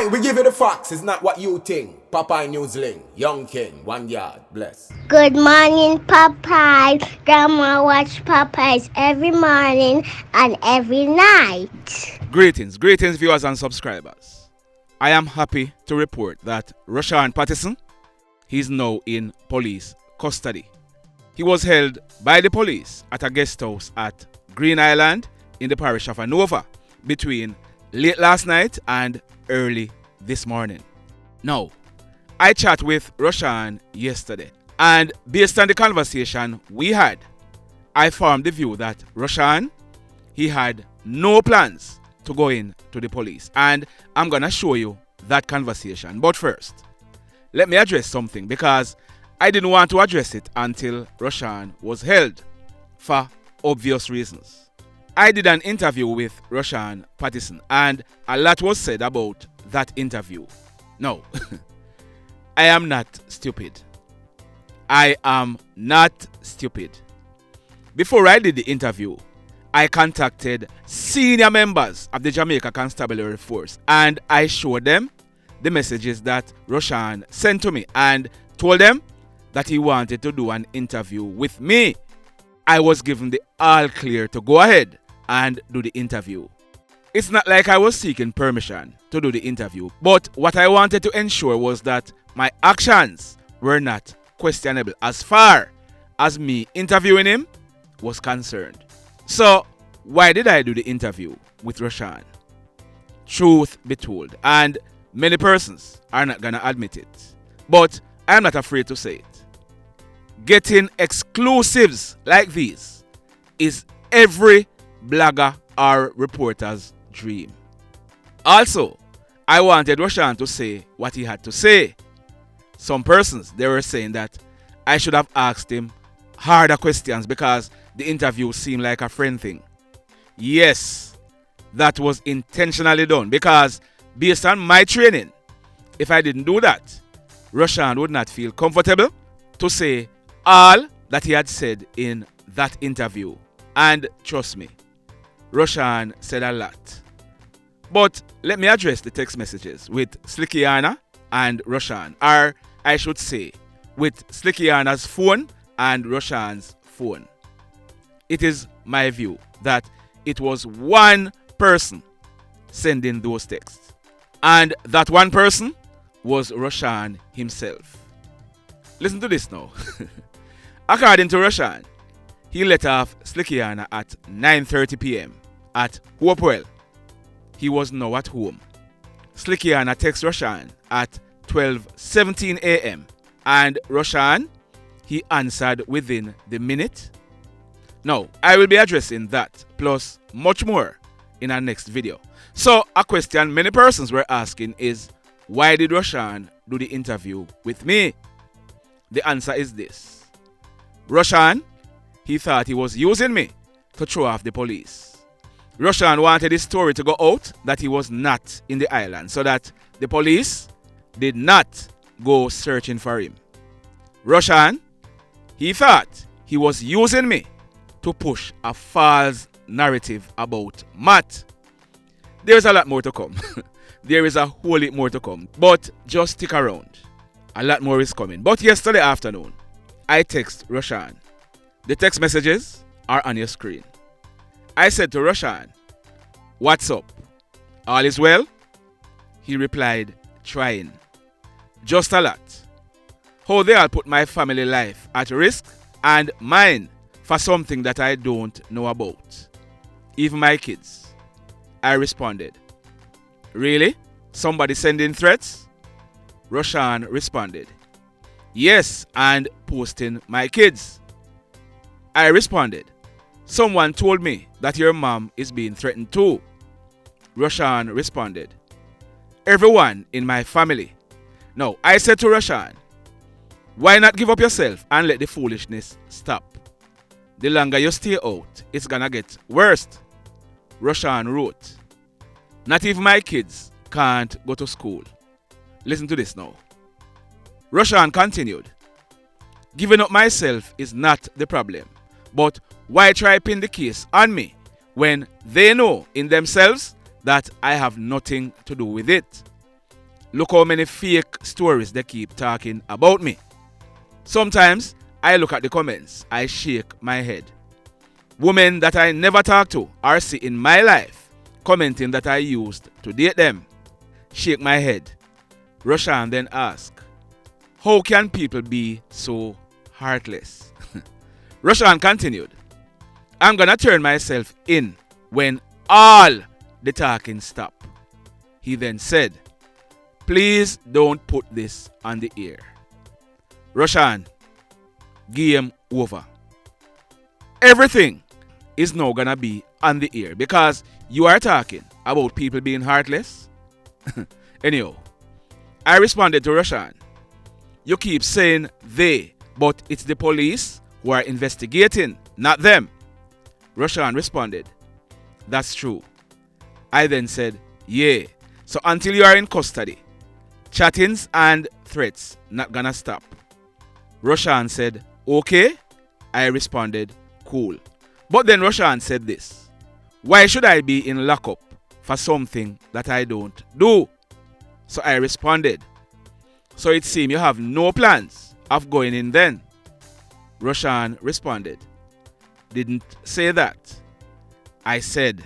Aye, we give you the facts. It's not what you think. Popeye Newsling, Young King, 1 yard, bless. Good morning, Popeye. Grandma watch Popeyes every morning and every night. Greetings, viewers and subscribers. I am happy to report that Rushawn Patterson is now in police custody. He was held by the police at a guest house at Green Island in the parish of Anova between late last night and early this morning. Now, I chat with Rushawn yesterday, and based on the conversation we had, I formed the view that Rushawn, he had no plans to go in to the police, and I'm gonna show you that conversation. But first, let me address something, because I didn't want to address it until Rushawn was held for obvious reasons. I did an interview with Rushawn Patterson, and a lot was said about that interview. No, I am not stupid. I am not stupid. Before I did the interview, I contacted senior members of the Jamaica Constabulary Force, and I showed them the messages that Rushawn sent to me and told them that he wanted to do an interview with me. I was given the all clear to go ahead and do the interview. It's not like I was seeking permission to do the interview, but what I wanted to ensure was that my actions were not questionable as far as me interviewing him was concerned. So, why did I do the interview with Rushawn? Truth be told, and many persons are not gonna admit it, but I am not afraid to say it. Getting exclusives like these is every blogger or reporter's dream. Also, I wanted Rushawn to say what he had to say. Some persons, they were saying that I should have asked him harder questions because the interview seemed like a friend thing. Yes, that was intentionally done, because based on my training, if I didn't do that, Rushawn would not feel comfortable to say all that he had said in that interview. And trust me, Rushawn said a lot. But let me address the text messages with Slickiana and Rushawn, or I should say, with Slickiana's phone and Rushawn's phone. It is my view that it was one person sending those texts, and that one person was Rushawn himself. Listen to this now. According to Rushawn, he let off Slickiana at 9:30 p.m. at Hopewell. He was now at home. Slickiana texts Rushawn at 12:17 a.m. and Rushawn, he answered within the minute. Now, I will be addressing that plus much more in our next video. So, a question many persons were asking is, why did Rushawn do the interview with me? The answer is this. Rushawn, he thought he was using me to throw off the police. Rushawn wanted his story to go out that he was not in the island, so that the police did not go searching for him. Rushawn, he thought he was using me to push a false narrative about Matt. There's a lot more to come. There is a whole lot more to come. But just stick around. A lot more is coming. But yesterday afternoon, I text Rushawn. The text messages are on your screen. I said to Rushawn, "What's up? All is well?" He replied, "Trying. Just a lot. How they all put my family life at risk and mine for something that I don't know about. Even my kids." I responded, "Really? Somebody sending threats?" Rushawn responded, "Yes, and posting my kids." I responded, "Someone told me that your mom is being threatened too." Rushawn responded, "Everyone in my family." Now, I said to Rushawn, "Why not give up yourself and let the foolishness stop? The longer you stay out, it's gonna get worse." Rushawn wrote, "Not even my kids can't go to school." Listen to this now. Rushawn continued, "Giving up myself is not the problem, but why try pin the case on me when they know in themselves that I have nothing to do with it?" look how many fake stories they keep talking about me. Sometimes I look at the comments, I shake my head. Women that I never talk to or see in my life commenting that I used to date them. Shake my head. Rushawn then asked, how can people be so heartless? Rushawn continued, I'm gonna turn myself in when all the talking stop. He then said, please don't put this on the air. Rushawn, game over. Everything is now gonna be on the air because you are talking about people being heartless. Anyhow, I responded to Rushawn. You keep saying they, but it's the police who are investigating, not them. Rushawn responded, that's true. I then said, yeah, so until you are in custody, chattings and threats not gonna stop. Rushawn said, okay. I responded, cool. But then Rushawn said this, why should I be in lockup for something that I don't do? So I responded, so it seems you have no plans of going in then. Rushawn responded, didn't say that. I said,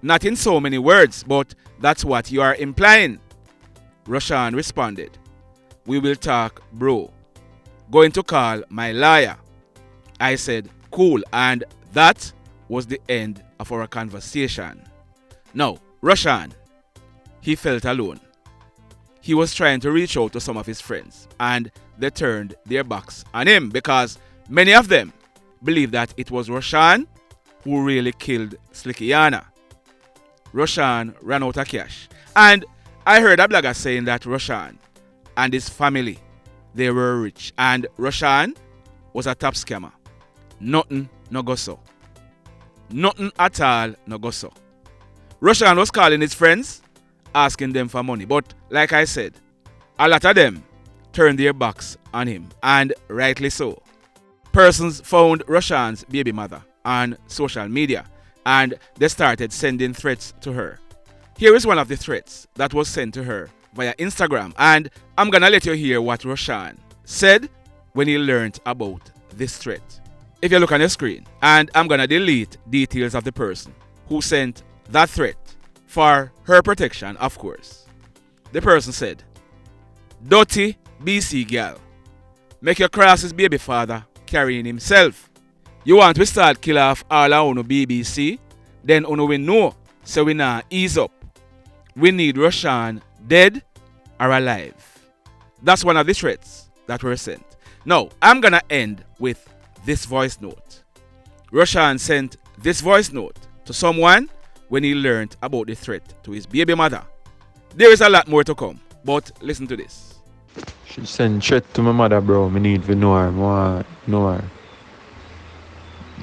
not in so many words, but that's what you are implying. Rushawn responded, we will talk, bro. Going to call my lawyer. I said, cool, and that was the end of our conversation. Now, Rushawn, he felt alone. He was trying to reach out to some of his friends, and they turned their backs on him because many of them believed that it was Rushawn who really killed Slickiana. Rushawn ran out of cash, and I heard a blogger saying that Rushawn and his family, they were rich, and Rushawn was a top scammer. Nothing no go so. Nothing at all no go so. Rushawn was calling his friends, asking them for money, but like I said, a lot of them turned their backs on him, and rightly so. Persons found Rushawn's baby mother on social media, and they started sending threats to her. Here is one of the threats that was sent to her via Instagram, and I'm gonna let you hear what Rushawn said when he learned about this threat. If you look on your screen, and I'm gonna delete details of the person who sent that threat for her protection, of course. The person said, dirty BC girl, make your cross his baby father carrying himself. You want to start kill off all our own BBC? Then uno we know, so we now ease up. We need Rushawn dead or alive. That's one of the threats that were sent. Now, I'm gonna end with this voice note. Rushawn sent this voice note to someone when he learned about the threat to his baby mother. There is a lot more to come, but listen to this. She sent threat to my mother, bro. Me need to know her. I know her.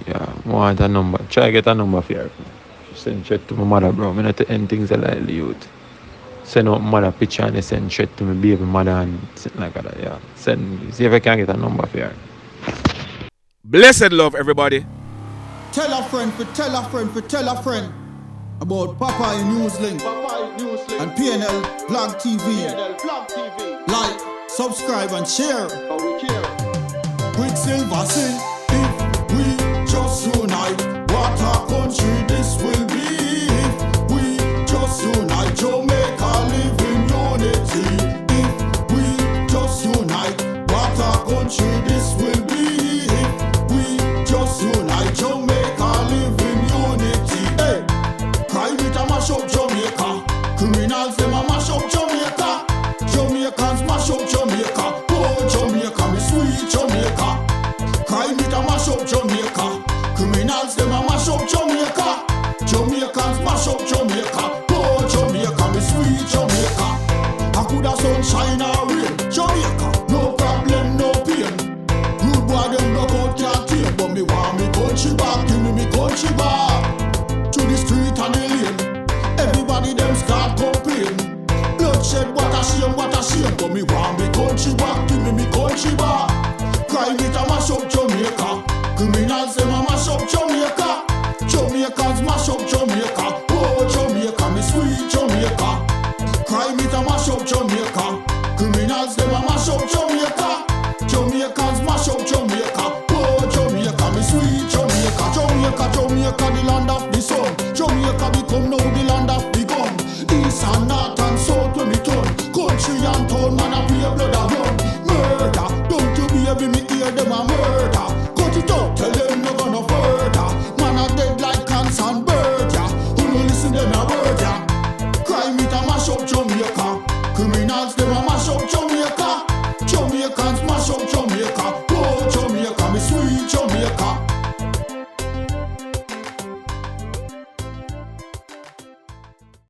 Yeah, I want a number. Try to get a number for her. She sent threat to my mother, bro. I not to end things like youth. Send out mother picture and they send threat to my baby mother and something like that. Yeah. See if I can get a number for her. Blessed love, everybody. Tell a friend for tell a friend for tell a friend about Papa in Newslink and PNL Blog TV. Like, subscribe and share. Quicksilver sing, if we just unite, what a country this will be. If we just unite, Jamaica live in unity. If we just unite, what a country this will be. If we just unite, Jamaica live in unity. Hey, crime it a mash up Jamaica. Criminals them a mash up Jamaica. Jamaicans mash up Jamaica. Oh Jamaica, me sweet Jamaica. Crime it a mash up Jamaica. Criminals them a mash up Jamaica. Jamaicans mash up Jamaica. Oh Jamaica, me sweet Jamaica. I coulda sunshine or rain. Jamaica, no problem, no pain. Good boy them no out can't tame, but me want me country back. Give me country back. To the street and the lane. Everybody them start complain. Bloodshed, what a shame, but me want me country back. Give me country back. Crime it a mash up Jamaica. Criminals them a mash up Jamaica. Jamaicans mash up Jamaica. Oh Jamaica, me sweet Jamaica. Crime it a mash up Jamaica. Criminals them a mash up Jamaica. Jamaicans mash up Jamaica. Oh Jamaica, me sweet Jamaica. Jamaica, Jamaica, the land of the sun. Jamaica become now the land of the gun. East and north and south when me turn. Country and town, man a pay blood a run. Murder, don't you baby me hear them a murder. Cut it out, tell them no gonna further. Man a dead like cans and bird, yeah. Who no listen them a word, yeah. Crime it a mash up Jamaica. Criminals them